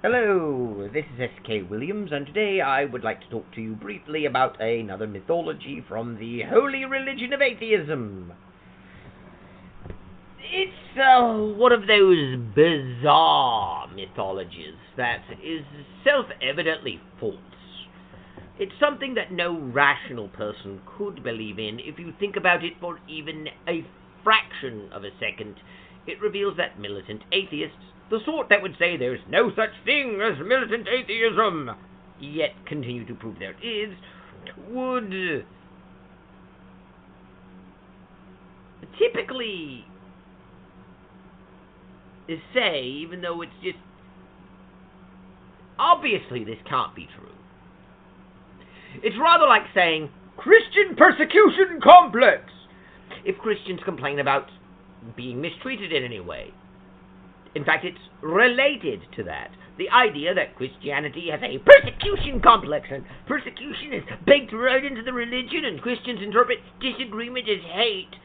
Hello, this is S.K. Williams, and today I would like to talk to you briefly about another mythology from the holy religion of atheism. It's one of those bizarre mythologies that is self-evidently false. It's something that no rational person could believe in. If you think about it for even a fraction of a second, it reveals that militant atheists, the sort that would say there's no such thing as militant atheism, yet continue to prove there is, would typically say, even though it's just obviously this can't be true. It's rather like saying Christian persecution complex if Christians complain about being mistreated in any way. In fact, it's related to that. The idea that Christianity has a persecution complex, and persecution is baked right into the religion, and Christians interpret disagreement as hate,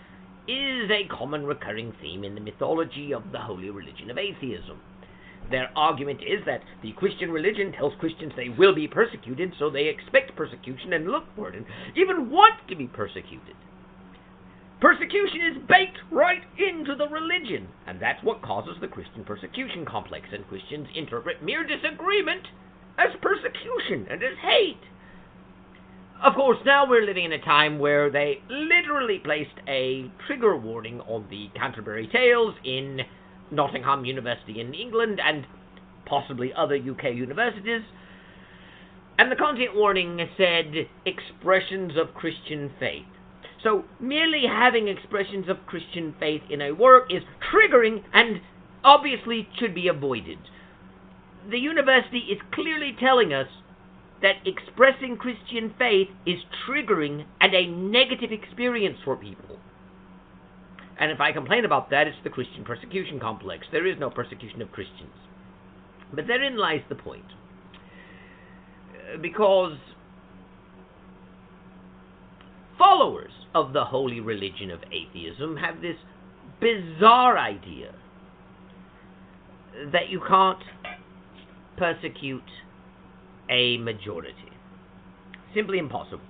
is a common recurring theme in the mythology of the holy religion of atheism. Their argument is that the Christian religion tells Christians they will be persecuted, so they expect persecution and look for it, and even want to be persecuted. Persecution is baked right into the religion, and that's what causes the Christian persecution complex, and Christians interpret mere disagreement as persecution and as hate. Of course, now we're living in a time where they literally placed a trigger warning on the Canterbury Tales in Nottingham University in England and possibly other UK universities, and the content warning said expressions of Christian faith. So merely having expressions of Christian faith in a work is triggering and obviously should be avoided. The university is clearly telling us that expressing Christian faith is triggering and a negative experience for people. And if I complain about that, it's the Christian persecution complex. There is no persecution of Christians. But therein lies the point. Because followers of the holy religion of atheism have this bizarre idea that you can't persecute a majority. Simply impossible.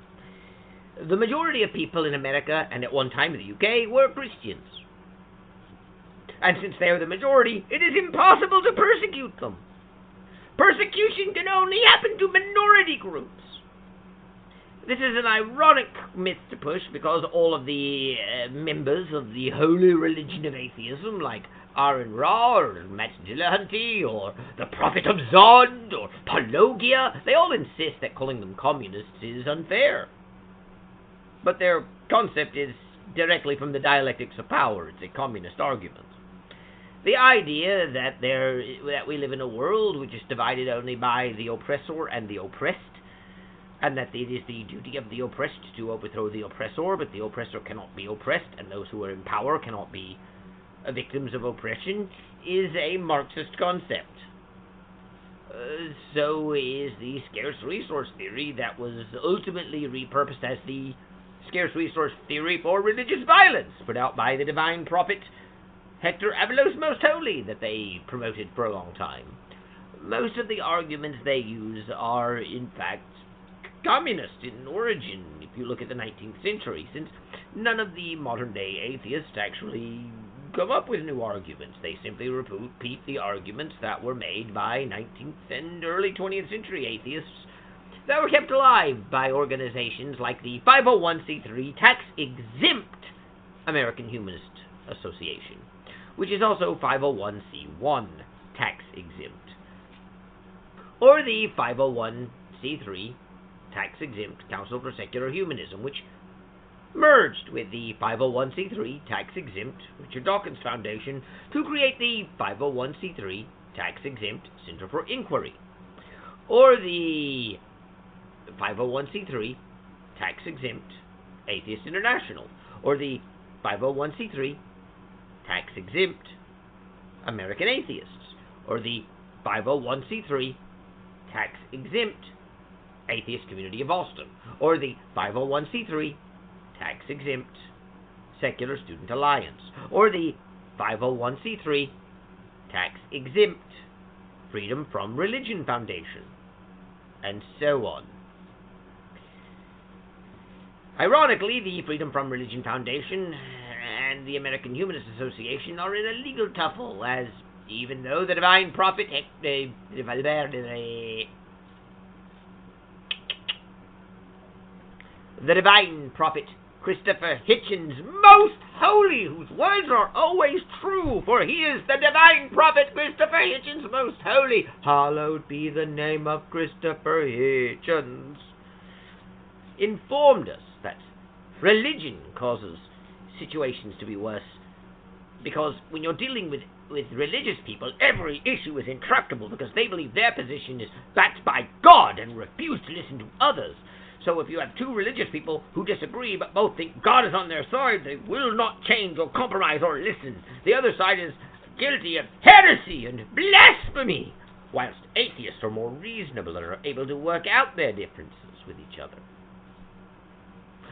The majority of people in America, and at one time in the UK, were Christians. And since they are the majority, it is impossible to persecute them. Persecution can only happen to minority groups. This is an ironic myth to push because all of the members of the holy religion of atheism, like Ahnd or Matt Dillahunty or the Prophet of Zod or Tahlk, they all insist that calling them communists is unfair. But their concept is directly from the dialectics of power. It's a communist argument. The idea that we live in a world which is divided only by the oppressor and the oppressed, and that it is the duty of the oppressed to overthrow the oppressor, but the oppressor cannot be oppressed, and those who are in power cannot be victims of oppression, is a Marxist concept. So is the scarce resource theory that was ultimately repurposed as the scarce resource theory for religious violence, put out by the divine prophet Hector Avalos Most Holy, that they promoted for a long time. Most of the arguments they use are, in fact, communist in origin, if you look at the 19th century, since none of the modern-day atheists actually come up with new arguments. They simply repeat the arguments that were made by 19th and early 20th century atheists that were kept alive by organizations like the 501c3 tax-exempt American Humanist Association, which is also 501c1 tax-exempt, or the 501c3 tax-exempt Council for Secular Humanism, which merged with the 501c3 tax-exempt Richard Dawkins Foundation to create the 501c3 tax-exempt Center for Inquiry, or the 501c3 tax-exempt Atheist International, or the 501c3 tax-exempt American Atheists, or the 501c3 tax-exempt Atheist Community of Austin, or the 501c3 tax-exempt Secular Student Alliance, or the 501c3 tax-exempt Freedom from Religion Foundation, and so on. Ironically, the Freedom from Religion Foundation and the American Humanist Association are in a legal tussle, as even though the divine prophet Christopher Hitchens, most holy, whose words are always true, for he is the divine prophet Christopher Hitchens, most holy. Hallowed be the name of Christopher Hitchens. Informed us that religion causes situations to be worse, because when you're dealing with religious people, every issue is intractable because they believe their position is backed by God and refuse to listen to others. So if you have two religious people who disagree but both think God is on their side, they will not change or compromise or listen. The other side is guilty of heresy and blasphemy, whilst atheists are more reasonable and are able to work out their differences with each other.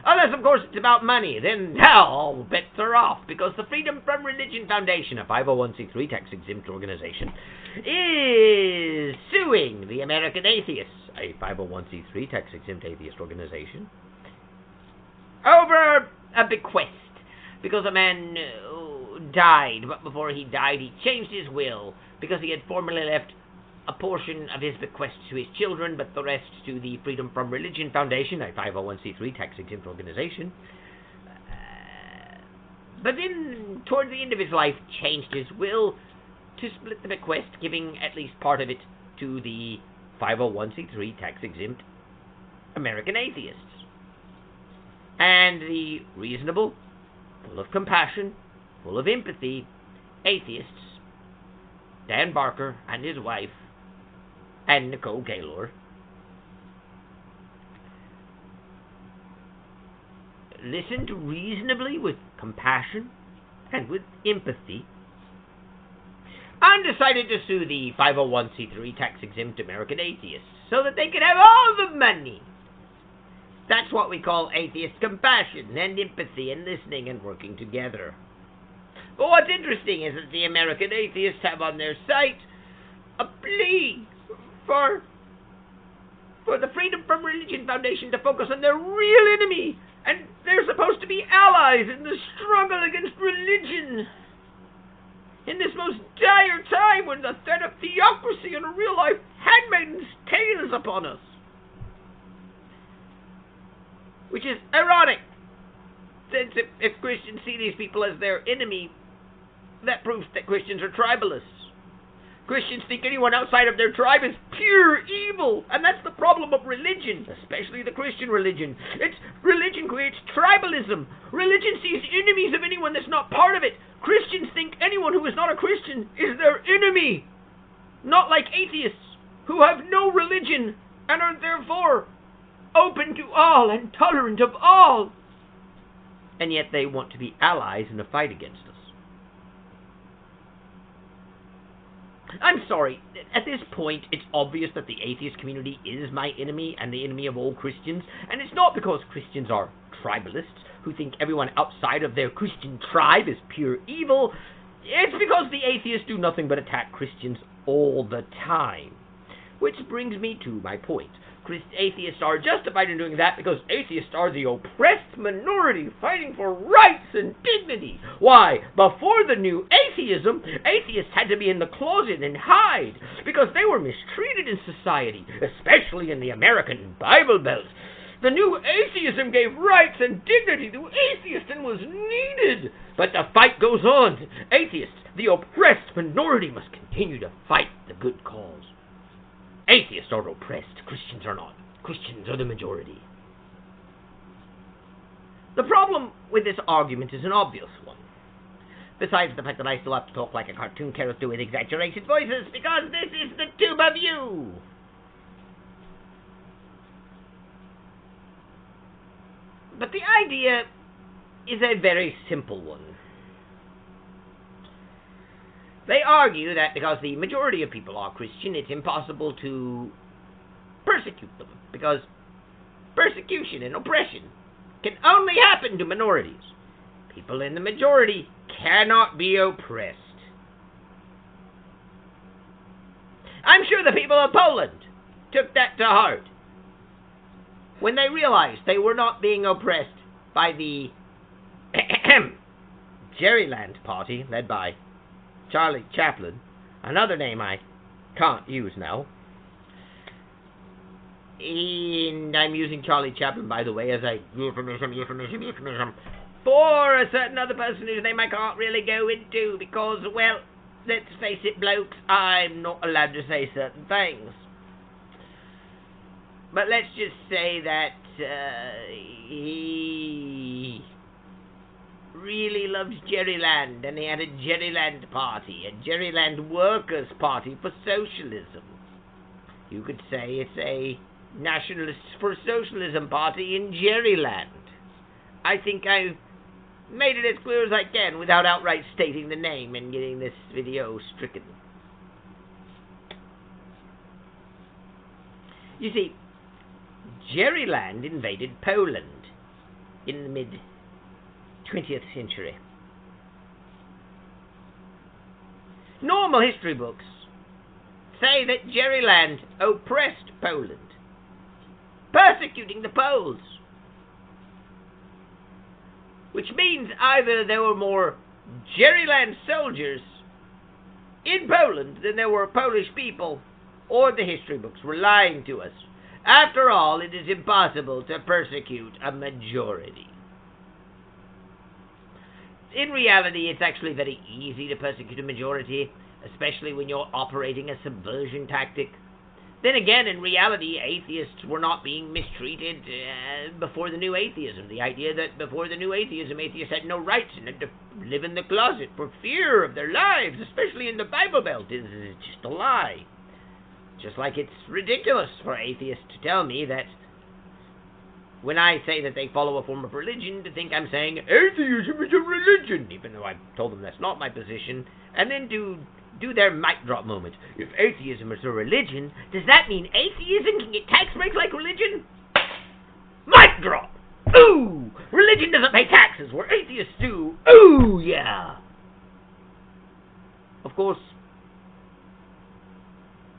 Unless, of course, it's about money, then now all bets are off, because the Freedom from Religion Foundation, a 501c3 tax-exempt organization, is suing the American Atheists, a 501c3 tax-exempt atheist organization, over a bequest, because a man died, but before he died he changed his will, because he had formerly left a portion of his bequest to his children, but the rest to the Freedom from Religion Foundation, a 501c3 tax-exempt organization. But then, toward the end of his life, changed his will to split the bequest, giving at least part of it to the 501c3 tax-exempt American Atheists. And the reasonable, full of compassion, full of empathy, atheists, Dan Barker and his wife, and Nicole Gaylor, listened reasonably with compassion and with empathy, and decided to sue the 501c3 tax-exempt American Atheists so that they could have all the money. That's what we call atheist compassion and empathy and listening and working together. But what's interesting is that the American Atheists have on their site a plea for the Freedom from Religion Foundation to focus on their real enemy, and they're supposed to be allies in the struggle against religion. In this most dire time when the threat of theocracy and a real-life handmaiden's tale is upon us. Which is ironic, since if Christians see these people as their enemy, that proves that Christians are tribalists. Christians think anyone outside of their tribe is pure evil, and that's the problem of religion, especially the Christian religion. Religion creates tribalism. Religion sees enemies of anyone that's not part of it. Christians think anyone who is not a Christian is their enemy, not like atheists, who have no religion and are therefore open to all and tolerant of all. And yet they want to be allies in a fight against us. I'm sorry, at this point it's obvious that the atheist community is my enemy and the enemy of all Christians, and it's not because Christians are tribalists who think everyone outside of their Christian tribe is pure evil. It's because the atheists do nothing but attack Christians all the time. Which brings me to my point. Atheists are justified in doing that because atheists are the oppressed minority fighting for rights and dignity. Why? Before the new atheism, atheists had to be in the closet and hide because they were mistreated in society, especially in the American Bible Belt. The new atheism gave rights and dignity to atheists and was needed. But the fight goes on. Atheists, the oppressed minority, must continue to fight the good cause. Atheists are oppressed, Christians are not. Christians are the majority. The problem with this argument is an obvious one. Besides the fact that I still have to talk like a cartoon character with exaggerated voices, because this is the tube of you. But the idea is a very simple one. They argue that because the majority of people are Christian, it's impossible to persecute them, because persecution and oppression can only happen to minorities. People in the majority cannot be oppressed. I'm sure the people of Poland took that to heart when they realized they were not being oppressed by the Jerryland Party, led by Charlie Chaplin, another name I can't use now. And I'm using Charlie Chaplin, by the way, as a euphemism, for a certain other person whose name I can't really go into, because, well, let's face it, blokes, I'm not allowed to say certain things. But let's just say that he really loves Jerryland, and he had a Jerryland Party, a Jerryland Workers' Party for Socialism. You could say it's a Nationalists for Socialism Party in Jerryland. I think I've made it as clear as I can without outright stating the name and getting this video stricken. You see, Jerryland invaded Poland in the mid-20th century. Normal history books say that Jerryland oppressed Poland, persecuting the Poles, which means either there were more Jerryland soldiers in Poland than there were Polish people, or the history books were lying to us. After all, it is impossible to persecute a majority. In reality, it's actually very easy to persecute a majority, especially when you're operating a subversion tactic. Then again, in reality, atheists were not being mistreated before the new atheism. The idea that before the new atheism, atheists had no rights and had to live in the closet for fear of their lives, especially in the Bible Belt, is just a lie. Just like it's ridiculous for atheists to tell me that when I say that they follow a form of religion, to think I'm saying atheism is a religion, even though I told them that's not my position, and then do their mic drop moment. If atheism is a religion, does that mean atheism can get tax breaks like religion? Mic drop! Ooh! Religion doesn't pay taxes, where atheists do. Ooh, yeah! Of course,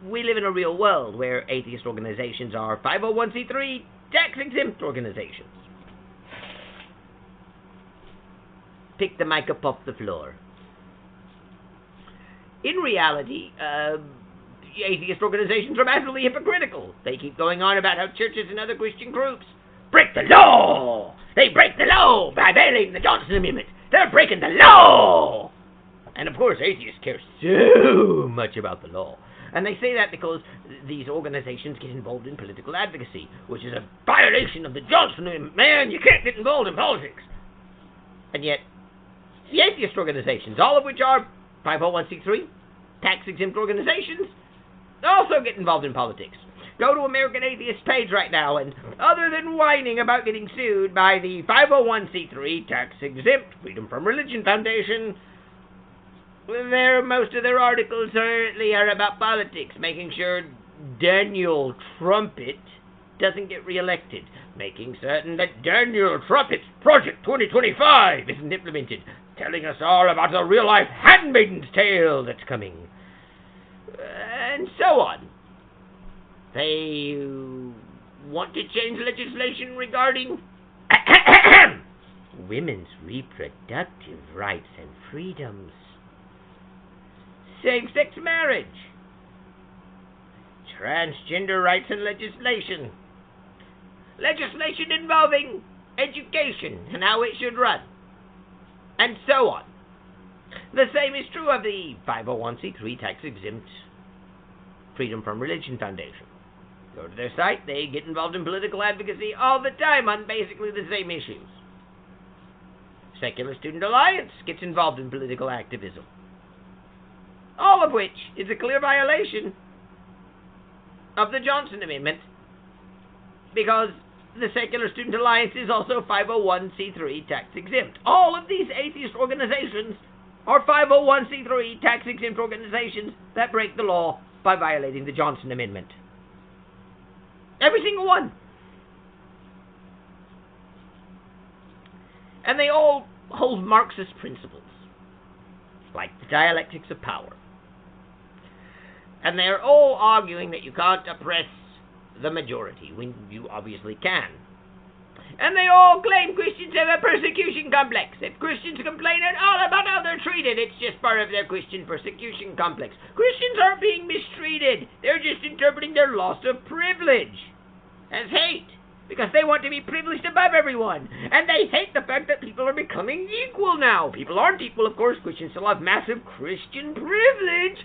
we live in a real world where atheist organizations are 501c3 tax-exempt organizations. Pick the mic up off the floor. In reality, atheist organizations are massively hypocritical. They keep going on about how churches and other Christian groups break the law. They break the law by violating the Johnson Amendment. They're breaking the law. And of course, atheists care so much about the law. And they say that because these organizations get involved in political advocacy, which is a violation of the Johnson Amendment. Man, you can't get involved in politics. And yet, the atheist organizations, all of which are 501c3, tax-exempt organizations, also get involved in politics. Go to American Atheist page right now, and other than whining about getting sued by the 501c3 tax-exempt Freedom from Religion Foundation, most of their articles certainly are about politics, making sure Daniel Trumpet doesn't get reelected, making certain that Daniel Trumpet's Project 2025 isn't implemented, telling us all about the real-life Handmaid's Tale that's coming, and so on. They want to change legislation regarding women's reproductive rights and freedoms, same-sex marriage, transgender rights and legislation involving education and how it should run, and so on. The same is true of the 501c3 tax-exempt Freedom from Religion Foundation. Go to their site, they get involved in political advocacy all the time on basically the same issues. Secular Student Alliance gets involved in political activism, all of which is a clear violation of the Johnson Amendment, because the Secular Student Alliance is also 501c3 tax-exempt. All of these atheist organizations are 501c3 tax-exempt organizations that break the law by violating the Johnson Amendment. Every single one. And they all hold Marxist principles, like the dialectics of power. And they're all arguing that you can't oppress the majority, when you obviously can. And they all claim Christians have a persecution complex. If Christians complain at all about how they're treated, it's just part of their Christian persecution complex. Christians aren't being mistreated. They're just interpreting their loss of privilege as hate, because they want to be privileged above everyone. And they hate the fact that people are becoming equal now. People aren't equal, of course. Christians still have massive Christian privilege.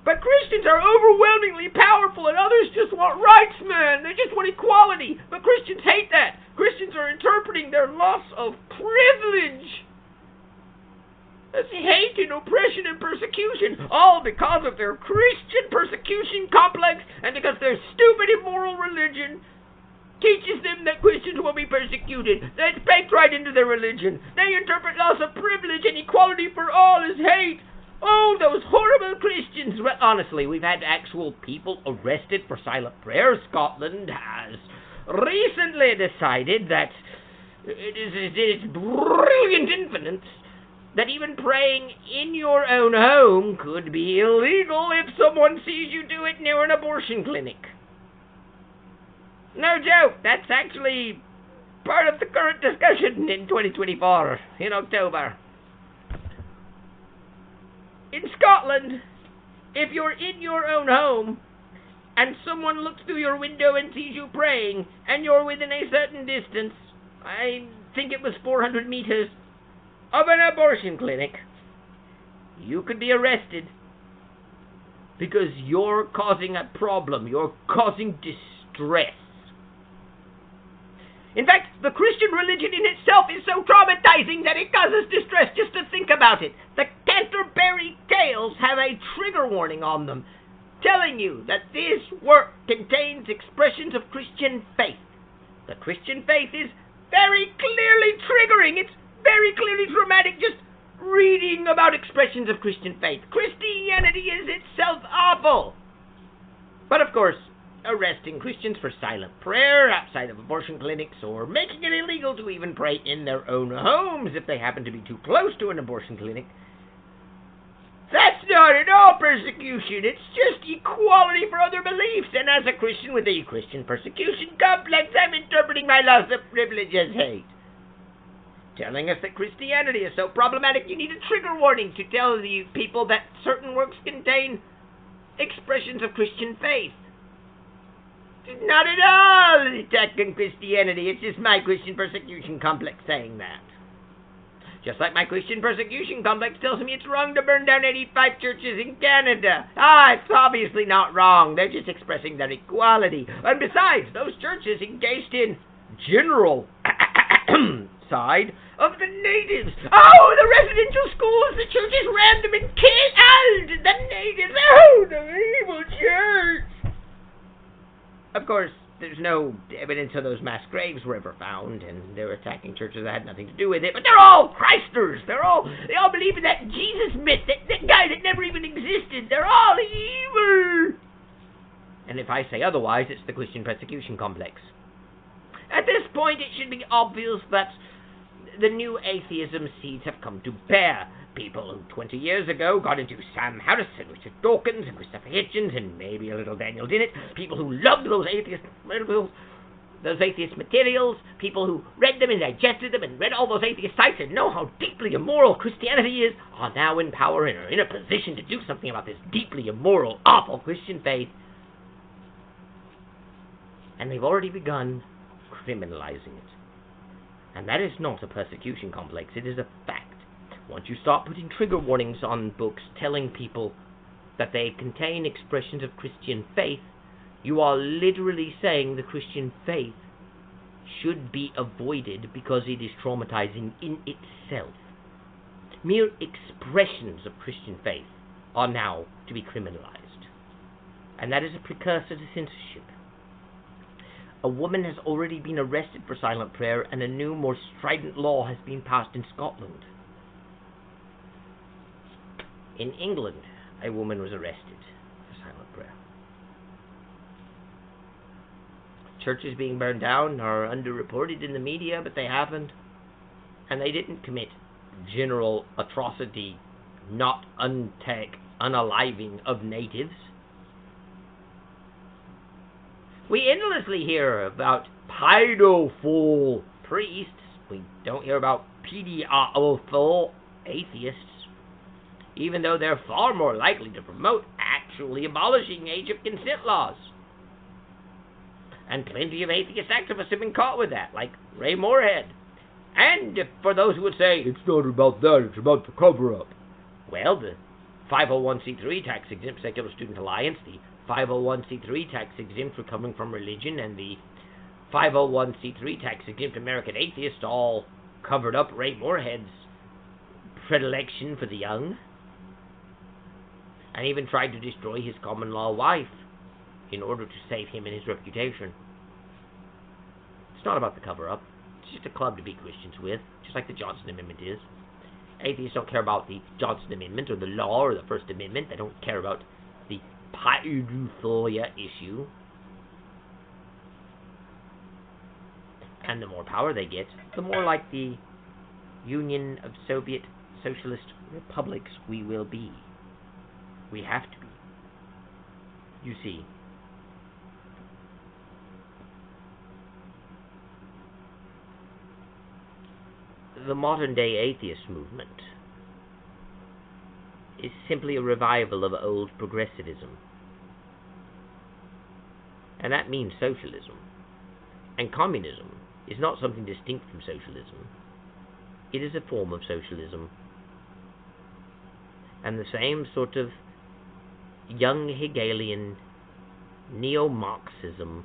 But Christians are overwhelmingly powerful, and others just want rights, man. They just want equality. But Christians hate that. Christians are interpreting their loss of privilege as hate and oppression and persecution, all because of their Christian persecution complex, and because their stupid, immoral religion teaches them that Christians will be persecuted. That's baked right into their religion. They interpret loss of privilege and equality for all as hate. Oh, those horrible Christians! Well, honestly, we've had actual people arrested for silent prayer. Scotland has recently decided that it is brilliant infinite that even praying in your own home could be illegal if someone sees you do it near an abortion clinic. No joke, that's actually part of the current discussion in 2024, in October. In Scotland, if you're in your own home and someone looks through your window and sees you praying and you're within a certain distance, I think it was 400 meters, of an abortion clinic, you could be arrested because you're causing a problem. You're causing distress. In fact, the Christian religion in itself is so traumatizing that it causes distress just to think about it. The Canterbury Tales have a trigger warning on them, telling you that this work contains expressions of Christian faith. The Christian faith is very clearly triggering. It's very clearly traumatic just reading about expressions of Christian faith. Christianity is itself awful. But of course, arresting Christians for silent prayer outside of abortion clinics, or making it illegal to even pray in their own homes if they happen to be too close to an abortion clinic, that's not at all persecution. It's just equality for other beliefs. And as a Christian with a Christian persecution complex, I'm interpreting my loss of privilege as hate. Telling us that Christianity is so problematic, you need a trigger warning to tell the people that certain works contain expressions of Christian faith. Not at all an attack on Christianity. It's just my Christian persecution complex saying that. Just like my Christian persecution complex tells me it's wrong to burn down 85 churches in Canada. It's obviously not wrong. They're just expressing their equality. And besides, those churches engaged in general side of the natives. Oh, the residential schools, the churches ran them and killed the natives. Oh, the evil church. Of course, there's no evidence of those mass graves were ever found, and they're attacking churches that had nothing to do with it. But they're all Chrysters. They all believe in that Jesus myth, that guy that never even existed. They're all evil. And if I say otherwise, it's the Christian persecution complex. At this point, it should be obvious that the new atheism seeds have come to bear. People who 20 years ago got into Sam Harris and Richard Dawkins and Christopher Hitchens and maybe a little Daniel Dennett, people who loved those atheist materials, people who read them and digested them and read all those atheist sites and know how deeply immoral Christianity is, are now in power and are in a position to do something about this deeply immoral, awful Christian faith. And they've already begun criminalizing it. And that is not a persecution complex, it is a fact. Once you start putting trigger warnings on books telling people that they contain expressions of Christian faith, you are literally saying the Christian faith should be avoided because it is traumatizing in itself. Mere expressions of Christian faith are now to be criminalized. And that is a precursor to censorship. A woman has already been arrested for silent prayer, and a new, more strident law has been passed in Scotland. In England, a woman was arrested for silent prayer. Churches being burned down are underreported in the media, but they haven't. And they didn't commit general atrocity, not unaliving of natives. We endlessly hear about pedophile priests. We don't hear about pedophile atheists, even though they're far more likely to promote actually abolishing age of consent laws. And plenty of atheist activists have been caught with that, like Ray Moorhead. And for those who would say, it's not about that, it's about the cover-up. Well, the 501c3 tax-exempt Secular Student Alliance, the 501c3 tax-exempt Recovering from Religion, and the 501c3 tax-exempt American Atheists all covered up Ray Moorhead's predilection for the young, and even tried to destroy his common-law wife in order to save him and his reputation. It's not about the cover-up. It's just a club to be Christians with, just like the Johnson Amendment is. Atheists don't care about the Johnson Amendment or the law or the First Amendment. They don't care about the pedophilia issue. And the more power they get, the more like the Union of Soviet Socialist Republics we will be. We have to be. You see. The modern-day atheist movement is simply a revival of old progressivism. And that means socialism. And communism is not something distinct from socialism. It is a form of socialism. And the same sort of young Hegelian neo-Marxism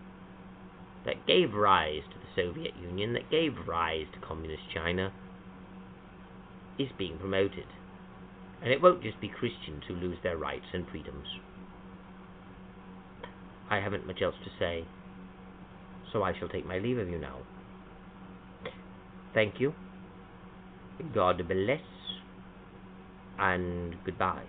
that gave rise to the Soviet Union, that gave rise to Communist China, is being promoted. And it won't just be Christians who lose their rights and freedoms. I haven't much else to say, so I shall take my leave of you now. Thank you. God bless, and goodbye.